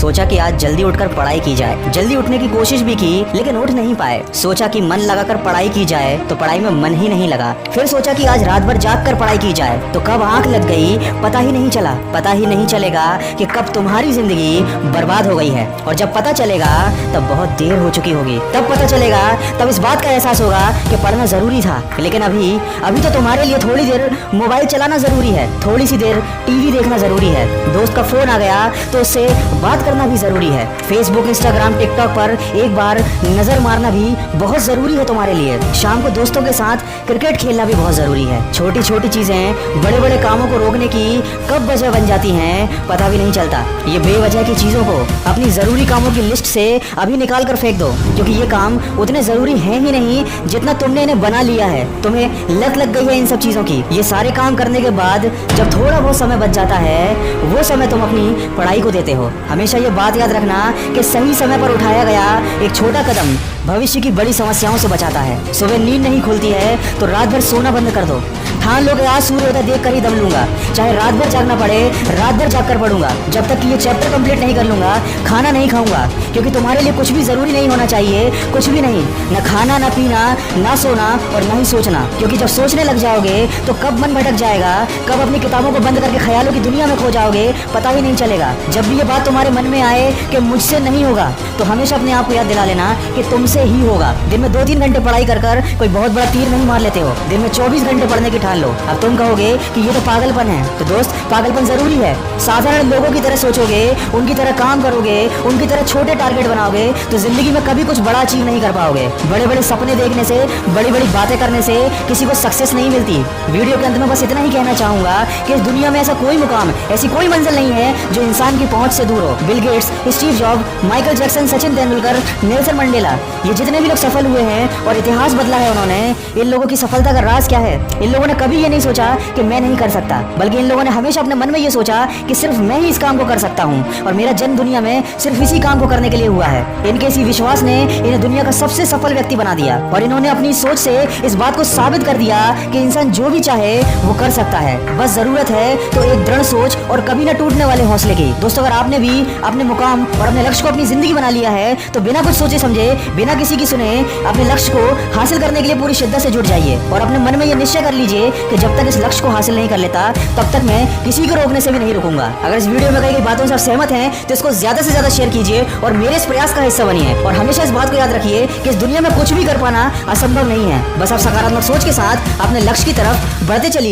सोचा कि आज जल्दी उठकर पढ़ाई की जाए। जल्दी उठने की कोशिश भी की लेकिन उठ नहीं पाए। सोचा कि मन लगाकर पढ़ाई की जाए तो पढ़ाई में मन ही नहीं लगा। फिर सोचा कि आज रात भर जाग कर पढ़ाई की जाए तो कब आंख लग गई पता ही नहीं चला। पता ही नहीं चलेगा कि कब तुम्हारी जिंदगी बर्बाद हो गई है, और जब पता चलेगा तब बहुत देर हो चुकी होगी। तब पता चलेगा, तब इस बात का एहसास होगा कि पढ़ना जरूरी था। लेकिन अभी तो तुम्हारे लिए थोड़ी देर मोबाइल चलाना जरूरी है, थोड़ी सी देर टीवी देखना जरूरी है, दोस्त का फोन आ गया तो उससे बात करना भी जरूरी है, फेसबुक इंस्टाग्राम टिकटॉक पर एक बार नजर मारना भी बहुत जरूरी है तुम्हारे लिए। शाम को दोस्तों के साथ क्रिकेट खेलना भी बहुत जरूरी है। छोटी छोटी चीजें बड़े बड़े कामों को रोकने की कब वजह बन जाती हैं पता भी नहीं चलता। ये बेवजह की चीजों को अपनी जरूरी कामों की लिस्ट से अभी निकाल कर फेंक दो, क्योंकि ये काम उतने जरूरी है ही नहीं जितना तुमने इन्हें बना लिया है। तुम्हें लत लग गई है इन सब चीजों की। ये सारे काम करने के बाद जब थोड़ा बहुत समय बच जाता है वो समय तुम अपनी पढ़ाई को देते हो। हमेशा ये बात याद रखना कि सही समय पर उठाया गया एक छोटा कदम भविष्य की बड़ी समस्याओं से बचाता है। सुबह नींद नहीं खुलती है तो रात भर सोना बंद कर दो। ठान लो कि आज सूर्योदय देख कर ही दम लूंगा, चाहे रात भर जागना पड़े, रात भर जाग कर पढ़ूंगा। जब तक कि ये चैप्टर कंप्लीट नहीं कर लूंगा खाना नहीं खाऊंगा, क्योंकि तुम्हारे लिए कुछ भी जरूरी नहीं होना चाहिए, कुछ भी नहीं, न खाना, न पीना, न सोना और न ही सोचना। क्योंकि जब सोचने लग जाओगे तो कब मन भटक जाएगा, कब अपनी किताबों को बंद करके ख्यालों की दुनिया में खो जाओगे पता ही नहीं चलेगा। जब भी ये बात तुम्हारे मन में आए कि मुझसे नहीं होगा तो हमेशा अपने आप को याद दिला लेना कि तुमसे ही होगा। दिन में 2-3 घंटे पढ़ाई कर कोई बहुत बड़ा तीर नहीं मार लेते हो। दिन में 24 घंटे पढ़ने की ठान लो। अब तुम कहोगे कि ये तो पागलपन है, तो दोस्त पागलपन जरूरी है। साधारण लोगों की तरह सोचोगे, उनकी तरह काम करोगे, उनकी तरह छोटे टारगेट बनाओगे तो जिंदगी में कभी कुछ बड़ा अचीव नहीं कर पाओगे। बड़े बड़े सपने देखने से, बड़ी बड़ी बातें करने से किसी को सक्सेस नहीं मिलती। वीडियो के अंत में बस इतना ही कहना चाहूंगा कि इस दुनिया में ऐसा कोई मुकाम, ऐसी कोई मंजिल नहीं है जो इंसान की पहुंच से दूर हो। Bill Gates, Steve job, Michael Jackson, Sachin Tendulkar, Nelson Mandela, ये जितने भी लोग सफल हुए हैं और इतिहास बदला है उन्होंने, इन लोगों की सफलता का राज क्या है? इन लोगों ने कभी ये नहीं सोचा कि मैं नहीं कर सकता, बल्कि इन लोगों ने हमेशा अपने मन में ये सोचा कि सिर्फ मैं ही इस काम को कर सकता हूँ और मेरा जन्म दुनिया में सिर्फ इसी काम को करने के लिए हुआ है। इनके इसी विश्वास ने इन्हें दुनिया का सबसे सफल व्यक्ति बना दिया और इन्होंने अपनी सोच से इस बात को साबित कर दिया कि इंसान जो भी चाहे वो कर सकता है। बस जरूरत है तो एक दृढ़ सोच और कभी न टूटने वाले हौसले की। दोस्तों, अगर आपने भी अपने मुकाम और अपने लक्ष्य को अपनी जिंदगी बना लिया है तो बिना कुछ सोचे समझे, बिना किसी की सुने, अपने लक्ष्य को हासिल करने के लिए पूरी शिद्दत से जुट जाइए और अपने मन में ये निश्चय कर लीजिए कि जब तक इस लक्ष्य को हासिल नहीं कर लेता तब तक मैं किसी को रोकने से भी नहीं रुकूंगा। अगर इस वीडियो में कई बातों से आप सहमत हैं तो इसको ज्यादा से ज्यादा शेयर कीजिए और मेरे इस प्रयास का हिस्सा बनिए। और हमेशा इस बात को याद रखिए कि इस दुनिया में कुछ भी कर पाना असंभव नहीं है। बस आप सकारात्मक सोच के साथ अपने लक्ष्य की तरफ बढ़ते चलिए।